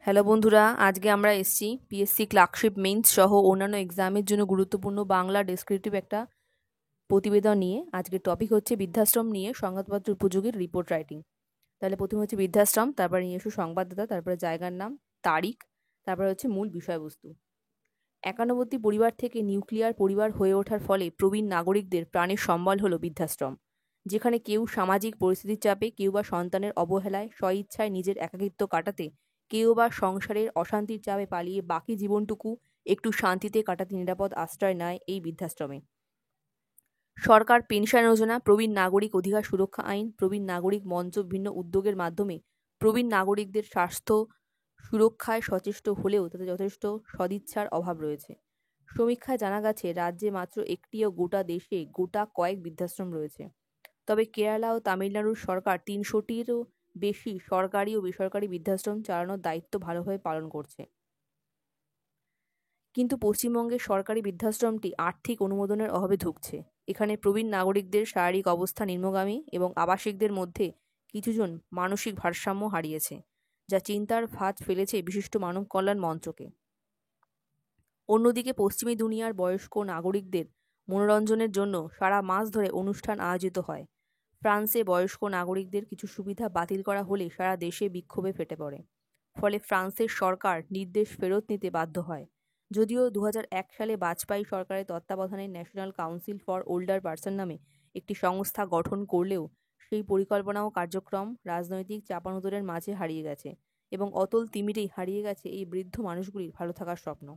Hello বন্ধুরা, আজকে আমরা এসেছি পিএসসি ক্লার্কশিপ মেইনস সহ অন্যান্য এক্সামের জন্য গুরুত্বপূর্ণ বাংলা ডেসক্রিপটিভ একটা প্রতিবেদন নিয়ে। আজকের টপিক হচ্ছে বৃদ্ধাশ্রম নিয়ে সংবাদপত্র উপযোগী রিপোর্ট রাইটিং। তাহলে প্রথমে হচ্ছে বৃদ্ধাশ্রম, তারপরে নিয়ে এসো সংবাদদাতা, তারপরে জায়গার নাম, তারিখ, তারপরে হচ্ছে মূল বিষয়বস্তু। একান্নবর্তী পরিবার থেকে নিউক্লিয়ার পরিবার হয়ে ওঠার ফলে প্রবীণ নাগরিকদের প্রাণের সম্বল হলো বৃদ্ধাশ্রম, যেখানে কেউ সামাজিক পরিস্থিতির চাপে, কেউ বা সন্তানের অবহেলায় স্বইচ্ছায় নিজের একাকিত্ব কাটাতে, কেউ বা সংসারের অশান্তির চাপে পালিয়ে বাকি জীবনটুকু একটু শান্তিতে কাটাতে নিরাপদ আশ্রয় নেয় এই বৃদ্ধাশ্রমে। সরকার পেনশন যোজনা, প্রবীণ নাগরিক অধিকার সুরক্ষা আইন, প্রবীণ নাগরিক মঞ্চ বিভিন্ন উদ্যোগের মাধ্যমে প্রবীণ নাগরিকদের স্বাস্থ্য সুরক্ষায় সচেষ্ট হলেও তাতে যথেষ্ট সদিচ্ছার অভাব রয়েছে। সমীক্ষায় জানা গেছে রাজ্যে মাত্র একটিও গোটা দেশে গোটা কয়েক বৃদ্ধাশ্রম রয়েছে। তবে কেরালা ও তামিলনাড়ুর সরকার ৩০০টিরও বেশি সরকারি ও বেসরকারি বৃদ্ধাশ্রম চালানোর দায়িত্ব ভালোভাবে পালন করছে। কিন্তু পশ্চিমবঙ্গের সরকারি বৃদ্ধাশ্রমটি আর্থিক অনুমোদনের অভাবে ধুঁকছে। এখানে প্রবীণ নাগরিকদের শারীরিক অবস্থা নিম্নগামী এবং আবাসিকদের মধ্যে কিছুজন মানসিক ভারসাম্য হারিয়েছে, যা চিন্তার ভাঁজ ফেলেছে বিশিষ্ট মানব কল্যাণ মঞ্চকে। অন্যদিকে পশ্চিমী দুনিয়ার বয়স্ক নাগরিকদের মনোরঞ্জনের জন্য সারা মাস ধরে অনুষ্ঠান আয়োজিত হয়। ফ্রান্সে বয়স্ক নাগরিকদের কিছু সুবিধা বাতিল করা হলে সারা দেশে বিক্ষোভে ফেটে পড়ে। ফলে ফ্রান্সের সরকার নির্দেশ ফেরত নিতে বাধ্য হয়। যদিও ২০০১ সালে বাজপেয়ী সরকারের তত্ত্বাবধানে national council for older person নামে একটি সংস্থা গঠন করলেও সেই পরিকল্পনা ও কার্যক্রম রাজনৈতিক চাপানোতরের মাঝে হারিয়ে গেছে এবং অতল তিমিরেই হারিয়ে গেছে এই বৃদ্ধ মানুষগুলির ভালো থাকার স্বপ্ন।